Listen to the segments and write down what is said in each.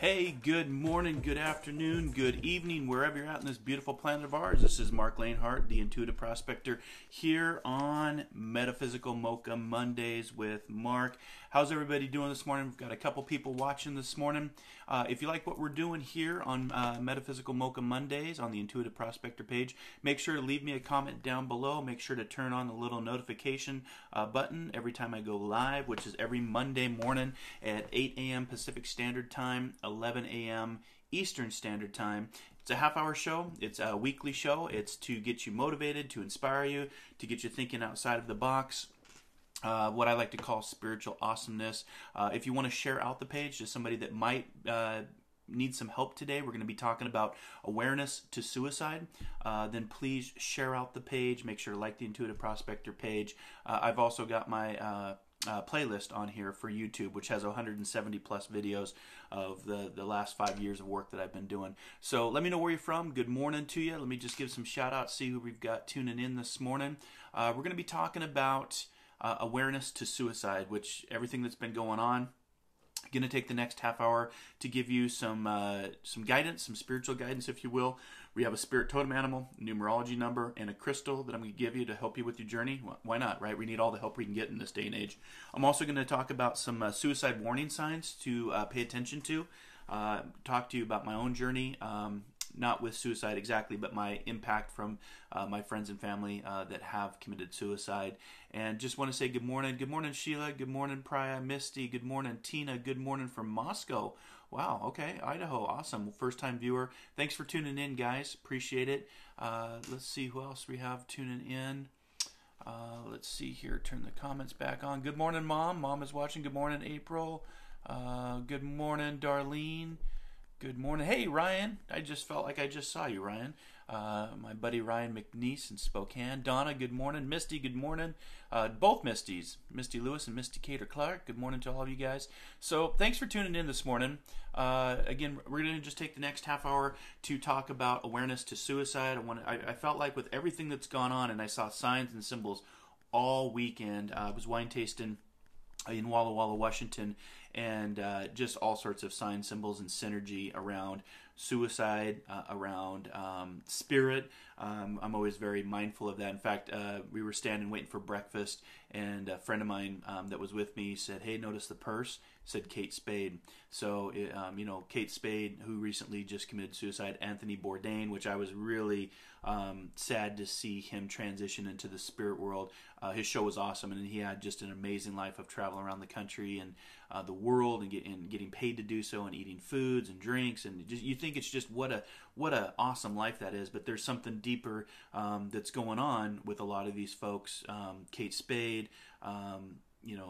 Hey, good morning, good afternoon, good evening, wherever you're at in this beautiful planet of ours. This is Marc Lanehart, the Intuitive Prospector, here on Metaphysical Mocha Mondays with Marc. How's everybody doing this morning? We've got a couple people watching this morning. If you like what we're doing here on Metaphysical Mocha Mondays on the Intuitive Prospector page, make sure to leave me a comment down below. Make sure to turn on the little notification button every time I go live, which is every Monday morning at 8 a.m. Pacific Standard Time, 11 a.m. Eastern Standard Time. It's a half-hour show. It's a weekly show. It's to get you motivated, to inspire you, to get you thinking outside of the box. What I like to call spiritual awesomeness. If you want to share out the page to somebody that might need some help today, we're going to be talking about awareness to suicide. Then please share out the page. Make sure to like the Intuitive Prospector page. I've also got my playlist on here for YouTube, which has 170 plus videos of the last 5 years of work that I've been doing. So let me know where you're from. Good morning to you. Let me just give some shout outs, see who we've got tuning in this morning. We're going to be talking about awareness to suicide, which everything that's been going on. I'm going to take the next half hour to give you some guidance, some spiritual guidance, if you will. We have a spirit totem animal, numerology number, and a crystal that I'm going to give you to help you with your journey. Why not, right? We need all the help we can get in this day and age. I'm also going to talk about some suicide warning signs to pay attention to. Talk to you about my own journey, not with suicide exactly, but my impact from my friends and family that have committed suicide. And just want to say good morning. Good morning, Sheila. Good morning, Priya, Misty. Good morning, Tina. Good morning from Moscow. Wow, okay, Idaho, awesome. First-time viewer. Thanks for tuning in, guys. Appreciate it. Let's see who else we have tuning in. Let's see here. Turn the comments back on. Good morning, Mom. Mom is watching. Good morning, April. Good morning, Darlene. Good morning. Hey, Ryan. I just felt like I just saw you, Ryan. My buddy Ryan McNeese in Spokane. Donna, good morning. Misty, good morning. Both Misties, Misty Lewis and Misty Cater Clark. Good morning to all of you guys. So thanks for tuning in this morning. Again, we're going to just take the next half hour to talk about awareness to suicide. I felt like with everything that's gone on, and I saw signs and symbols all weekend. I was wine tasting in Walla Walla, Washington, and just all sorts of signs, symbols, and synergy around suicide, around spirit. I'm always very mindful of that. In fact, we were standing waiting for breakfast, and a friend of mine that was with me said, "Hey, notice the purse?" Said Kate Spade. So, Kate Spade, who recently just committed suicide, Anthony Bourdain, which I was really sad to see him transition into the spirit world. His show was awesome, and he had just an amazing life of traveling around the country and the world and getting paid to do so, and eating foods and drinks, and you think it's just what a awesome life that is. But there's something deeper that's going on with a lot of these folks. Kate Spade,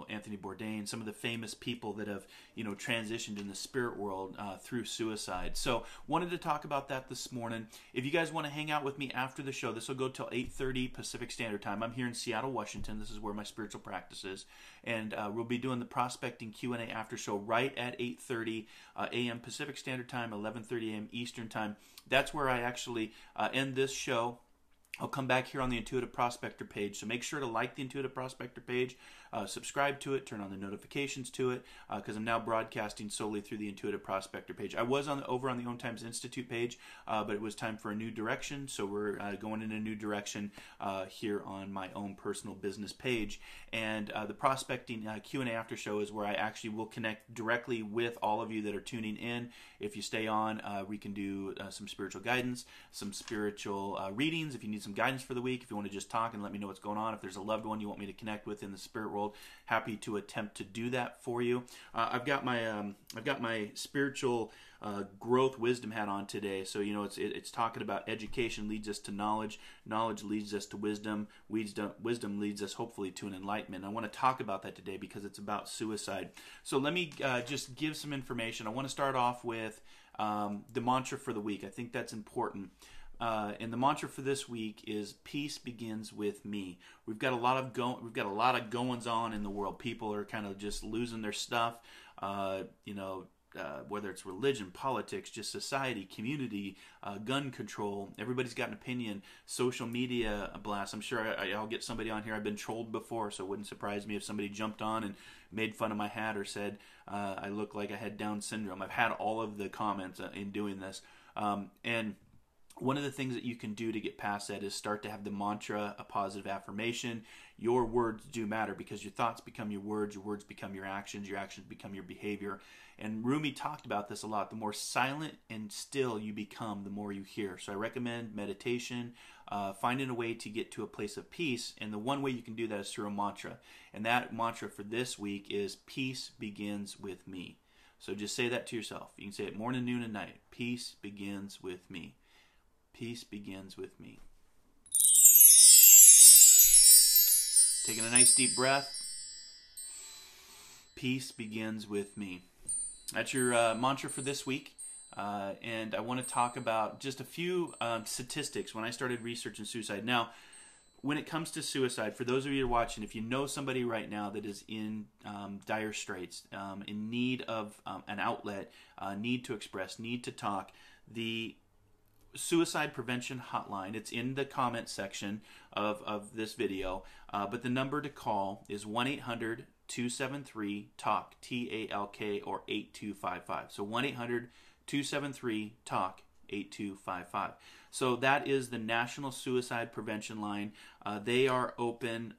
Anthony Bourdain, some of the famous people that have, transitioned in the spirit world through suicide. So wanted to talk about that this morning. If you guys want to hang out with me after the show, this will go till 8:30 Pacific Standard Time. I'm here in Seattle, Washington. This is where my spiritual practice is. And we'll be doing the prospecting Q&A after show right at 8:30 a.m. Pacific Standard Time, 11:30 a.m. Eastern Time. That's where I actually end this show. I'll come back here on the Intuitive Prospector page, so make sure to like the Intuitive Prospector page, subscribe to it, turn on the notifications to it, because I'm now broadcasting solely through the Intuitive Prospector page. I was over on the Om Times Institute page, but it was time for a new direction, so we're going in a new direction here on my own personal business page. And the prospecting Q&A after show is where I actually will connect directly with all of you that are tuning in. If you stay on, we can do some spiritual guidance, some spiritual readings. If you need some guidance for the week, if you want to just talk and let me know what's going on, if there's a loved one you want me to connect with in the spirit world, happy to attempt to do that for you. I've got my spiritual growth wisdom hat on today. So it's talking about education leads us to knowledge, knowledge leads us to wisdom, wisdom leads us hopefully to an enlightenment. I want to talk about that today because it's about suicide. So let me just give some information. I want to start off with the mantra for the week. I think that's important. And the mantra for this week is peace begins with me. We've got a lot of goings on in the world. People are kind of just losing their stuff. whether it's religion, politics, just society, community, gun control. Everybody's got an opinion. Social media blast. I'm sure I'll get somebody on here. I've been trolled before, so it wouldn't surprise me if somebody jumped on and made fun of my hat or said I look like I had Down syndrome. I've had all of the comments in doing this. And one of the things that you can do to get past that is start to have the mantra, a positive affirmation. Your words do matter because your thoughts become your words become your actions become your behavior. And Rumi talked about this a lot. The more silent and still you become, the more you hear. So I recommend meditation, finding a way to get to a place of peace. And the one way you can do that is through a mantra. And that mantra for this week is peace begins with me. So just say that to yourself. You can say it morning, noon, and night. Peace begins with me. Peace begins with me. Taking a nice deep breath. Peace begins with me. That's your mantra for this week. And I want to talk about just a few statistics when I started researching suicide. Now, when it comes to suicide, for those of you who are watching, if you know somebody right now that is in dire straits, in need of an outlet, need to express, need to talk, the Suicide Prevention Hotline, it's in the comment section of this video, but the number to call is 1-800-273-TALK, T-A-L-K, or 8255. So 1-800-273-TALK, 8255. So that is the National Suicide Prevention Line. They are open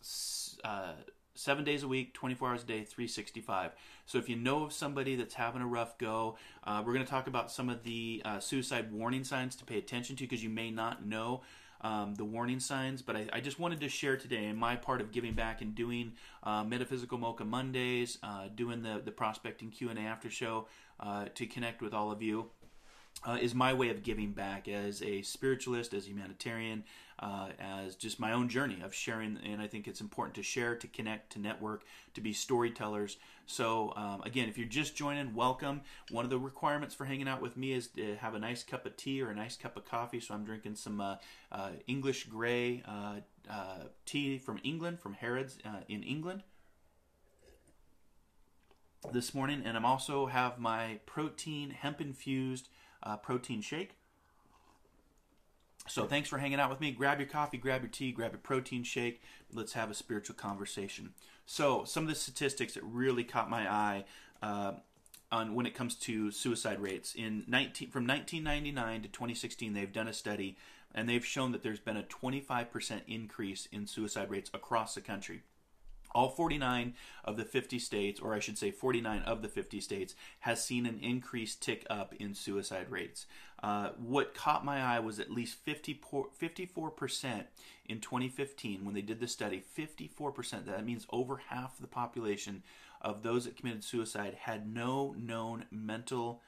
7 days a week, 24 hours a day, 365. So if you know of somebody that's having a rough go, we're going to talk about some of the suicide warning signs to pay attention to, because you may not know the warning signs. But I just wanted to share today, in my part of giving back and doing Metaphysical Mocha Mondays, doing the prospecting Q&A after show to connect with all of you, is my way of giving back as a spiritualist, as a humanitarian, as just my own journey of sharing. And I think it's important to share, to connect, to network, to be storytellers. So again, if you're just joining, welcome. One of the requirements for hanging out with me is to have a nice cup of tea or a nice cup of coffee. So I'm drinking some English Grey tea from England, from Harrods in England this morning. And I'm also have my protein, hemp-infused protein shake. So thanks for hanging out with me. Grab your coffee, grab your tea, grab your protein shake. Let's have a spiritual conversation. So some of the statistics that really caught my eye on when it comes to suicide rates. From 1999 to 2016, they've done a study, and they've shown that there's been a 25% increase in suicide rates across the country. All 49 of the 50 states, or I should say 49 of the 50 states, has seen an increased tick up in suicide rates. What caught my eye was at least 54% in 2015 when they did the study. 54%, that means over half the population of those that committed suicide had no known mental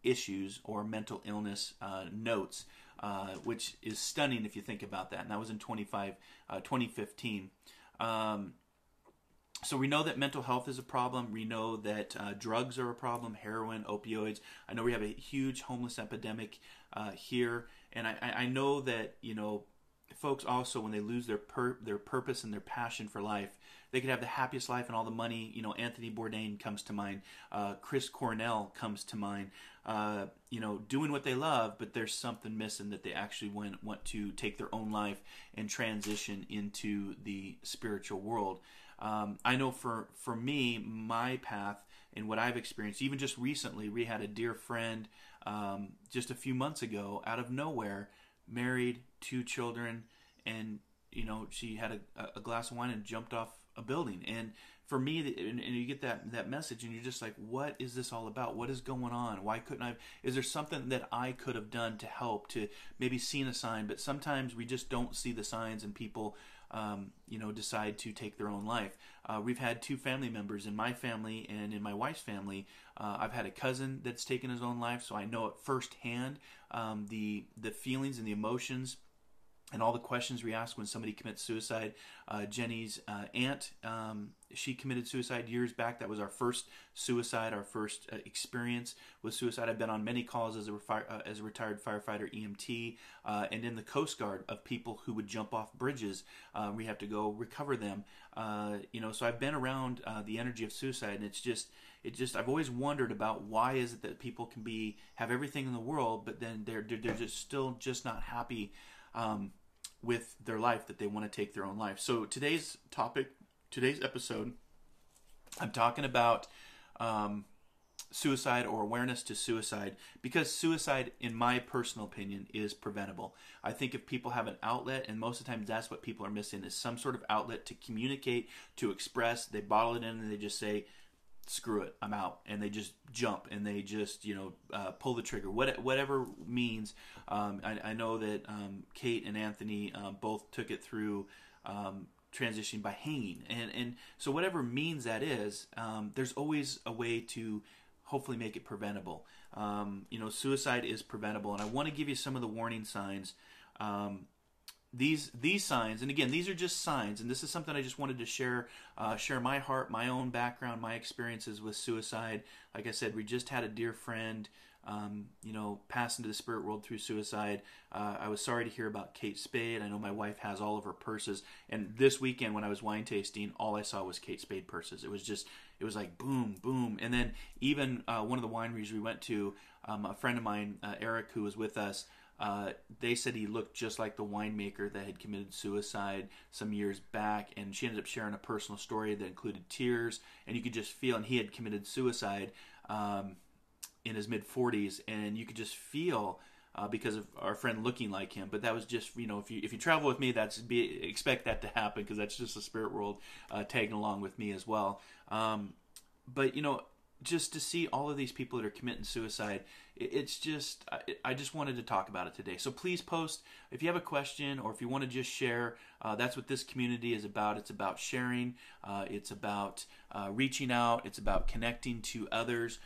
issues or mental illness notes, which is stunning if you think about that. And that was in 2015. So we know that mental health is a problem. We know that drugs are a problem, heroin, opioids. I know we have a huge homeless epidemic here. And I know that, folks also, when they lose their purpose and their passion for life, they could have the happiest life and all the money. Anthony Bourdain comes to mind. Chris Cornell comes to mind. Doing what they love, but there's something missing, that they actually want to take their own life and transition into the spiritual world. I know for me, my path and what I've experienced, even just recently, we had a dear friend just a few months ago, out of nowhere, married, 2 children, and she had a glass of wine and jumped off a building. And for me, and you get that message, and you're just like, what is this all about? What is going on? Why couldn't I? Is there something that I could have done to help, to maybe seen a sign? But sometimes we just don't see the signs, and people decide to take their own life. We've had 2 family members in my family and in my wife's family. I've had a cousin that's taken his own life, so I know it firsthand, the feelings and the emotions and all the questions we ask when somebody commits suicide. Jenny's aunt, she committed suicide years back. That was our first suicide, our first experience with suicide. I've been on many calls as a retired firefighter, EMT, and in the Coast Guard of people who would jump off bridges. We have to go recover them. So I've been around the energy of suicide, and it's just I've always wondered about why is it that people can have everything in the world, but then they're just still just not happy with their life, that they want to take their own life. So today's episode, I'm talking about suicide, or awareness to suicide, because suicide, in my personal opinion, is preventable. I think if people have an outlet, and most of the time that's what people are missing, is some sort of outlet to communicate, to express. They bottle it in and they just say, screw it, I'm out, and they just jump, and they just pull the trigger, whatever means. I know that Kate and Anthony both took it through transitioning by hanging, and so whatever means that is, there's always a way to hopefully make it preventable. Suicide is preventable, and I want to give you some of the warning signs. These signs, and again, these are just signs, and this is something I just wanted to share my heart, my own background, my experiences with suicide. Like I said, we just had a dear friend, pass into the spirit world through suicide. I was sorry to hear about Kate Spade. I know my wife has all of her purses, and this weekend when I was wine tasting, all I saw was Kate Spade purses. It was like boom, boom, and then even one of the wineries we went to, a friend of mine, Eric, who was with us. They said he looked just like the winemaker that had committed suicide some years back, and she ended up sharing a personal story that included tears, and you could just feel, and he had committed suicide in his mid-40s, and you could just feel, because of our friend looking like him. But that was just, if you travel with me, expect that to happen, because that's just the spirit world tagging along with me as well. But just to see all of these people that are committing suicide, it's just, I just wanted to talk about it today. So please post if you have a question, or if you want to just share. That's what this community is about. It's about sharing. It's about reaching out. It's about connecting to others.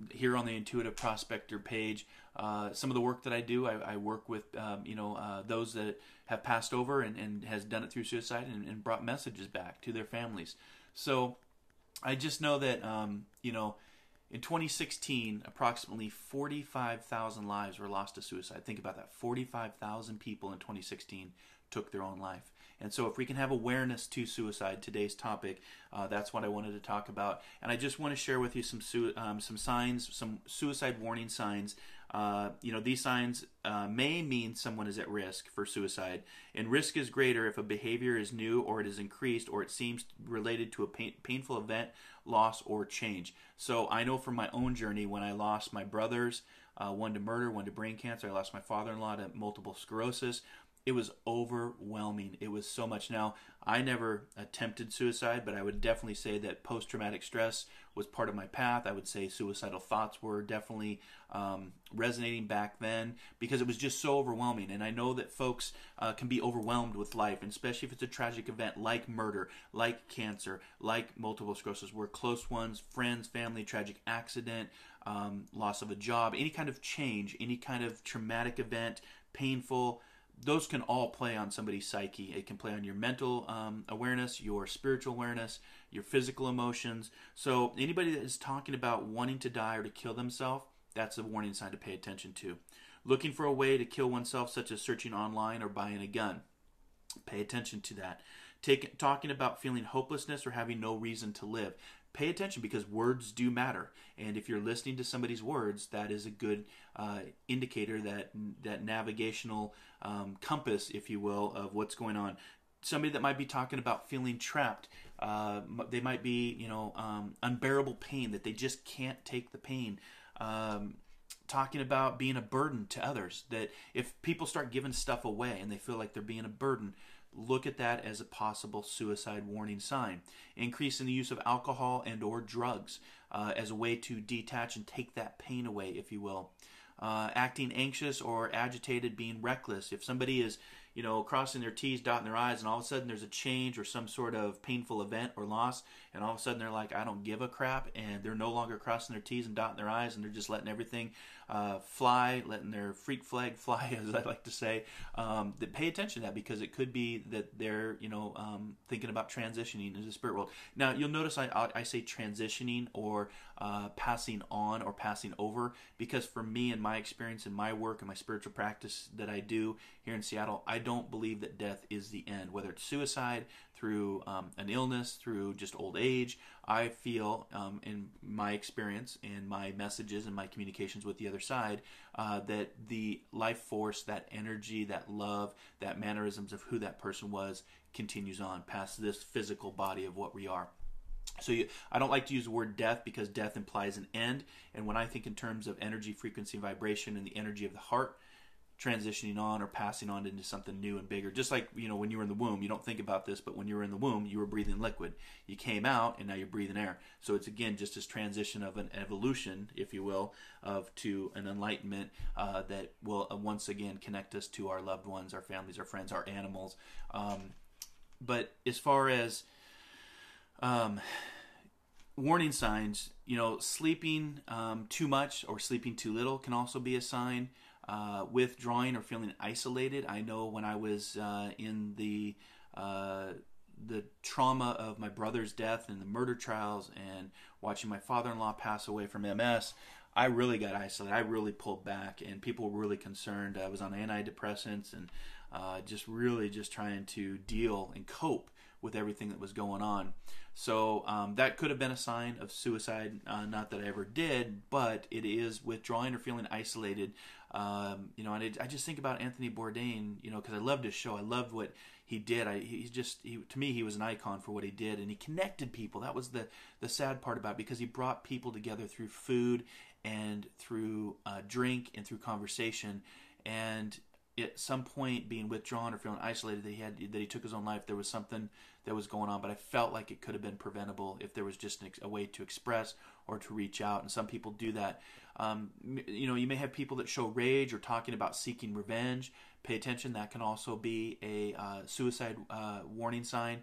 Here on the Intuitive Prospector page, some of the work that I do, I work with those that have passed over and has done it through suicide, and brought messages back to their families. So I just know that, in 2016, approximately 45,000 lives were lost to suicide. Think about that. 45,000 people in 2016 took their own life. And so if we can have awareness to suicide, today's topic, that's what I wanted to talk about. And I just want to share with you some signs, some suicide warning signs. These signs may mean someone is at risk for suicide. And risk is greater if a behavior is new, or it is increased, or it seems related to a painful event, loss, or change. So I know from my own journey, when I lost my brothers, one to murder, one to brain cancer, I lost my father-in-law to multiple sclerosis. It was overwhelming. It was so much. Now, I never attempted suicide, but I would definitely say that post-traumatic stress was part of my path. I would say suicidal thoughts were definitely resonating back then, because it was just so overwhelming. And I know that folks can be overwhelmed with life, and especially if it's a tragic event like murder, like cancer, like multiple sclerosis, where close ones, friends, family, tragic accident, loss of a job, any kind of change, any kind of traumatic event, painful, those can all play on somebody's psyche. It can play on your mental awareness, your spiritual awareness, your physical emotions. So anybody that is talking about wanting to die or to kill themselves, that's a warning sign to pay attention to. Looking for a way to kill oneself, such as searching online or buying a gun. Pay attention to that. Talking about feeling hopelessness or having no reason to live. Pay attention, because words do matter. And if you're listening to somebody's words, that is a good indicator, that navigational compass, if you will, of what's going on. Somebody that might be talking about feeling trapped. They might be, unbearable pain, that they just can't take the pain. Talking about being a burden to others, that if people start giving stuff away and they feel like they're being a burden, look at that as a possible suicide warning sign. Increase in the use of alcohol and or drugs as a way to detach and take that pain away, if you will. Acting anxious or agitated, being reckless. If somebody is, crossing their T's, dotting their I's, and all of a sudden there's a change or some sort of painful event or loss, and all of a sudden they're like, I don't give a crap, and they're no longer crossing their T's and dotting their I's, and they're just letting everything fly, letting their freak flag fly, as I like to say. Pay attention to that, because it could be that they're, thinking about transitioning into the spirit world. Now, you'll notice I say transitioning or passing on or passing over, because for me, in my experience, in my work, and my spiritual practice that I do here in Seattle, I don't believe that death is the end. Whether it's suicide, through an illness, through just old age, I feel, in my experience, in my messages and my communications with the other side, that the life force, that energy, that love, that mannerisms of who that person was continues on past this physical body of what we are. So I don't like to use the word death, because death implies an end. And when I think in terms of energy, frequency, and vibration, and the energy of the heart, transitioning on or passing on into something new and bigger. Just like, when you were in the womb, you don't think about this, but when you were in the womb, you were breathing liquid. You came out, and now you're breathing air. So it's, again, just this transition of an evolution, if you will, to an enlightenment that will once again connect us to our loved ones, our families, our friends, our animals. But as far as warning signs, sleeping too much or sleeping too little can also be a sign. Withdrawing or feeling isolated. I know when I was in the trauma of my brother's death and the murder trials, and watching my father-in-law pass away from MS, I really got isolated. I really pulled back, and people were really concerned. I was on antidepressants and just trying to deal and cope with everything that was going on. So that could have been a sign of suicide. Not that I ever did, but it is withdrawing or feeling isolated. And I just think about Anthony Bourdain, because I loved his show. I loved what he did. To me, he was an icon for what he did, and he connected people. That was the sad part about it, because he brought people together through food and through drink and through conversation. And at some point, being withdrawn or feeling isolated, that he took his own life, there was something that was going on, but I felt like it could have been preventable if there was just a way to express or to reach out. And some people do that. You may have people that show rage or talking about seeking revenge. Pay attention. That can also be a suicide warning sign.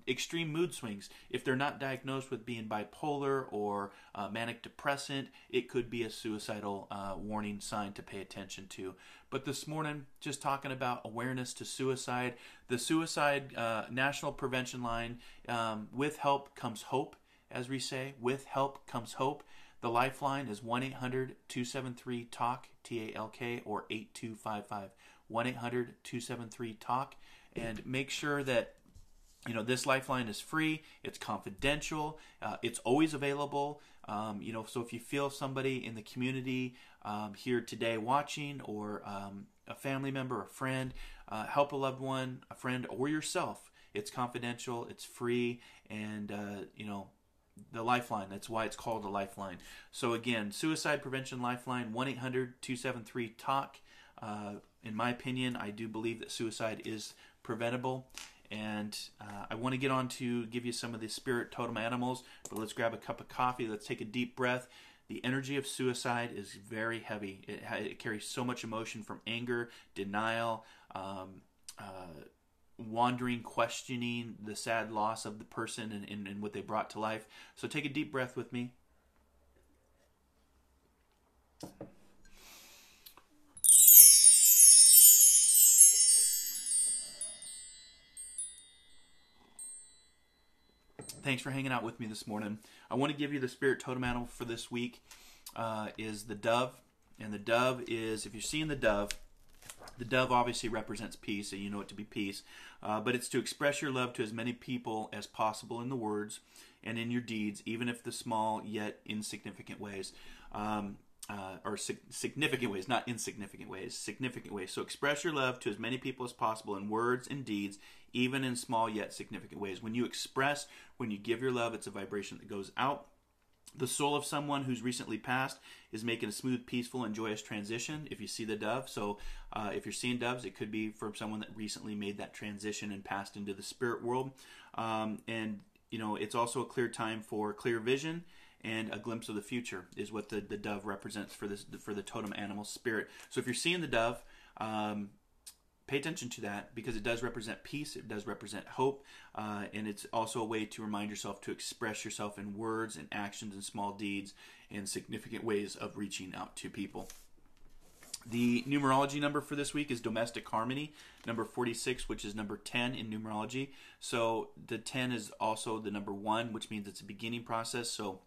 Extreme mood swings. If they're not diagnosed with being bipolar or manic depressant, it could be a suicidal warning sign to pay attention to. But this morning, just talking about awareness to suicide. The Suicide National Prevention Line, with help comes hope, as we say. With help comes hope. The lifeline is 1-800-273-TALK, T-A-L-K, or 8255. 1-800-273-TALK. And make sure that this lifeline is free. It's confidential. It's always available. So if you feel somebody in the community here today watching, or a family member, a friend, help a loved one, a friend, or yourself, it's confidential. It's free, and the lifeline. That's why it's called a lifeline. So again, Suicide Prevention Lifeline, 1-800-273-TALK. In my opinion, I do believe that suicide is preventable. And I want to get on to give you some of the spirit totem animals, but let's grab a cup of coffee. Let's take a deep breath. The energy of suicide is very heavy. It carries so much emotion, from anger, denial, wandering, questioning the sad loss of the person and what they brought to life. So take a deep breath with me. Thanks for hanging out with me this morning. I want to give you the spirit totem animal for this week, is the dove. And the dove is, if you're seeing the dove obviously represents peace, so you know it to be peace. But it's to express your love to as many people as possible in the words and in your deeds, even if the small yet insignificant ways. Significant ways, not insignificant ways, significant ways. So express your love to as many people as possible in words and deeds, even in small yet significant ways. When you express, when you give your love, it's a vibration that goes out. The soul of someone who's recently passed is making a smooth, peaceful, and joyous transition, if you see the dove. So if you're seeing doves, it could be from someone that recently made that transition and passed into the spirit world. It's also a clear time for clear vision, and a glimpse of the future is what the dove represents for the totem animal spirit. So if you're seeing the dove, pay attention to that because it does represent peace. It does represent hope. And it's also a way to remind yourself to express yourself in words and actions and small deeds and significant ways of reaching out to people. The numerology number for this week is domestic harmony, number 46, which is number 10 in numerology. So the 10 is also the number 1, which means it's a beginning process. So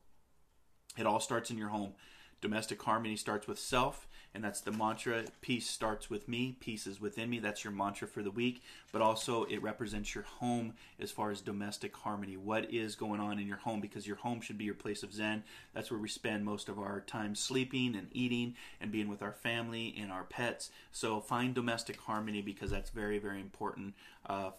it all starts in your home. Domestic harmony starts with self, and that's the mantra. Peace starts with me. Peace is within me. That's your mantra for the week. But also it represents your home as far as domestic harmony. What is going on in your home? Because your home should be your place of Zen. That's where we spend most of our time sleeping and eating and being with our family and our pets. So find domestic harmony because that's very, very important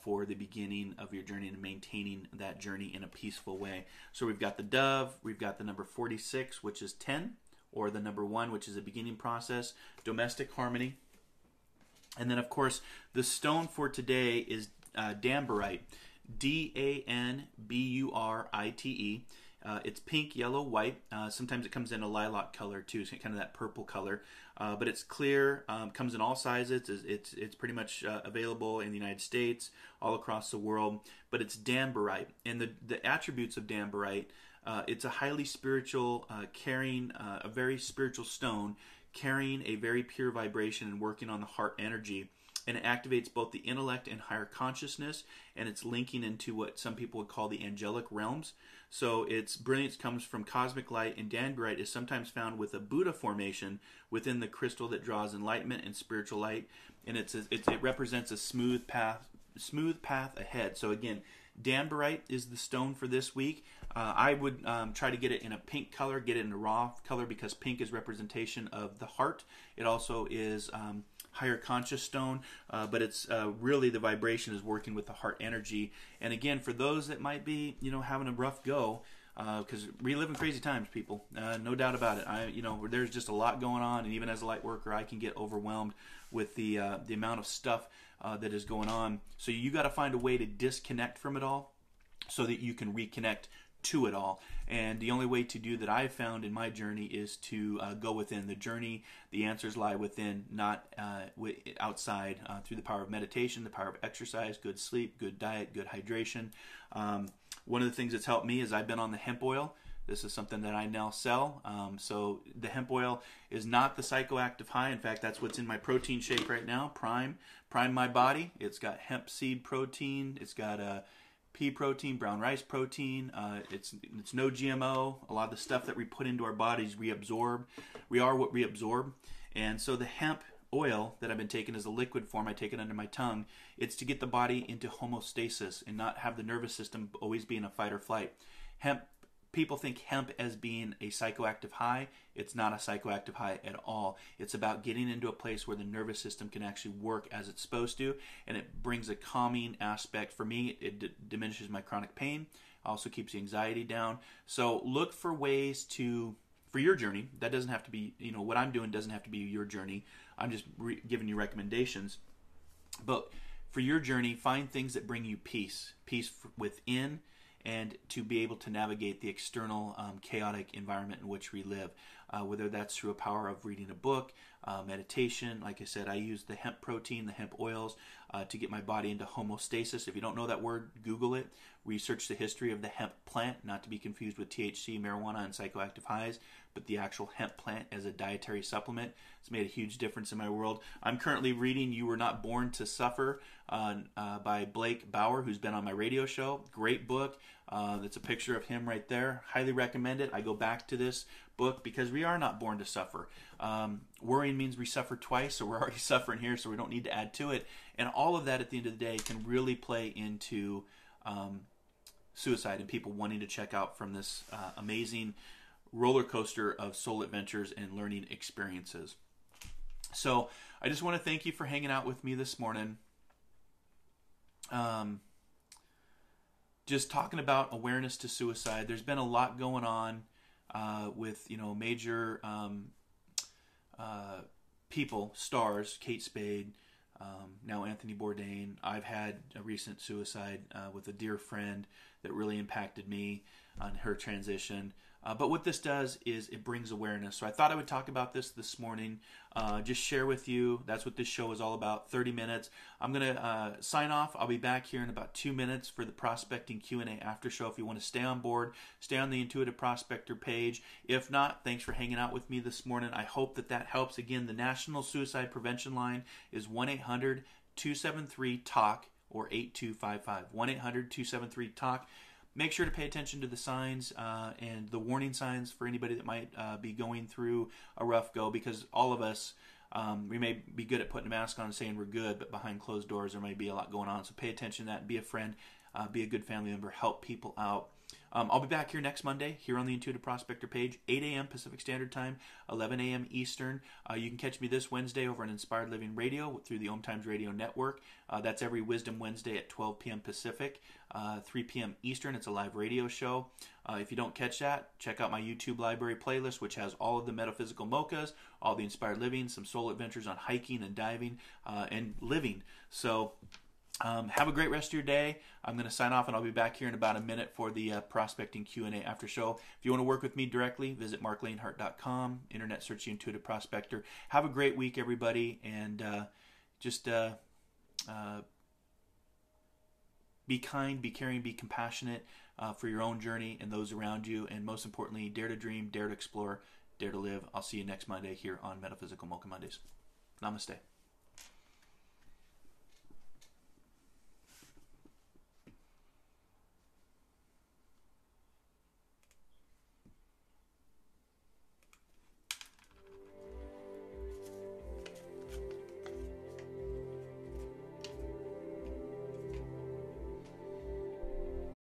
for the beginning of your journey and maintaining that journey in a peaceful way. So we've got the dove. We've got the number 46, which is 10. Or the number 1, which is a beginning process, domestic harmony. And then, of course, the stone for today is Danburite, Danburite. It's pink, yellow, white. Sometimes it comes in a lilac color too, so kind of that purple color. But it's clear, comes in all sizes. It's pretty much available in the United States, all across the world. But it's Danburite. And the attributes of Danburite, it's a highly spiritual, carrying a very spiritual stone, carrying a very pure vibration and working on the heart energy. And it activates both the intellect and higher consciousness, and it's linking into what some people would call the angelic realms. So its brilliance comes from cosmic light, and Danburite is sometimes found with a Buddha formation within the crystal that draws enlightenment and spiritual light. And it represents a smooth path ahead. So again, Danburite is the stone for this week. I would try to get it in a pink color, get it in a raw color because pink is representation of the heart. It also is higher conscious stone, but it's really the vibration is working with the heart energy. And again, for those that might be having a rough go, because we live in crazy times, people, no doubt about it. There's just a lot going on, and even as a light worker, I can get overwhelmed with the amount of stuff that is going on. So you got to find a way to disconnect from it all so that you can reconnect to it all. And the only way to do that I've found in my journey is to go within. The journey, the answers lie within, not outside, through the power of meditation, the power of exercise, good sleep, good diet, good hydration. One of the things that's helped me is I've been on the hemp oil. This is something that I now sell. So the hemp oil is not the psychoactive high. In fact, that's what's in my protein shake right now. Prime my body. It's got hemp seed protein. It's got pea protein, brown rice protein. It's no GMO. A lot of the stuff that we put into our bodies, we absorb. We are what we absorb. And so the hemp oil that I've been taking as a liquid form, I take it under my tongue. It's to get the body into homeostasis and not have the nervous system always be in a fight or flight. People think hemp as being a psychoactive high. It's not a psychoactive high at all. It's about getting into a place where the nervous system can actually work as it's supposed to, and it brings a calming aspect. For me, it diminishes my chronic pain, also keeps the anxiety down. So look for ways for your journey. That doesn't have to be, what I'm doing doesn't have to be your journey. I'm just giving you recommendations. But for your journey, find things that bring you peace within, and to be able to navigate the external chaotic environment in which we live, whether that's through a power of reading a book, meditation. Like I said, I use the hemp protein, the hemp oils, to get my body into homeostasis. If you don't know that word, Google it. Research the history of the hemp plant, not to be confused with THC, marijuana, and psychoactive highs, but the actual hemp plant as a dietary supplement. It's made a huge difference in my world. I'm currently reading You Were Not Born to Suffer by Blake Bauer, who's been on my radio show. Great book. That's a picture of him right there. Highly recommend it. I go back to this book because we are not born to suffer. Worrying means we suffer twice, so we're already suffering here, so we don't need to add to it. And all of that at the end of the day can really play into suicide and people wanting to check out from this amazing roller coaster of soul adventures and learning experiences. So I just want to thank you for hanging out with me this morning. Just talking about awareness to suicide. There's been a lot going on with major people, stars, Kate Spade, now Anthony Bourdain. I've had a recent suicide with a dear friend that really impacted me. on her transition. But what this does is it brings awareness. So I thought I would talk about this morning, just share with you. That's what this show is all about, 30 minutes. I'm going to sign off. I'll be back here in about 2 minutes for the Prospecting Q&A after show. If you want to stay on board, stay on the Intuitive Prospector page. If not, thanks for hanging out with me this morning. I hope that helps. Again, the National Suicide Prevention line is 1-800-273-TALK or 8255. 1-800-273-TALK. Make sure to pay attention to the signs and the warning signs for anybody that might be going through a rough go, because all of us, we may be good at putting a mask on and saying we're good, but behind closed doors there may be a lot going on. So pay attention to that. Be a friend. Be a good family member. Help people out. I'll be back here next Monday, here on the Intuitive Prospector page, 8 a.m. Pacific Standard Time, 11 a.m. Eastern. You can catch me this Wednesday over on Inspired Living Radio through the Om Times Radio Network. That's every Wisdom Wednesday at 12 p.m. Pacific, 3 p.m. Eastern. It's a live radio show. If you don't catch that, check out my YouTube library playlist, which has all of the Metaphysical Mochas, all the Inspired Living, some soul adventures on hiking and diving and living. So have a great rest of your day. I'm going to sign off, and I'll be back here in about a minute for the Prospecting Q&A after show. If you want to work with me directly, visit marclanehart.com, internet search the Intuitive Prospector. Have a great week, everybody, and just be kind, be caring, be compassionate for your own journey and those around you, and most importantly, dare to dream, dare to explore, dare to live. I'll see you next Monday here on Metaphysical Mocha Mondays. Namaste.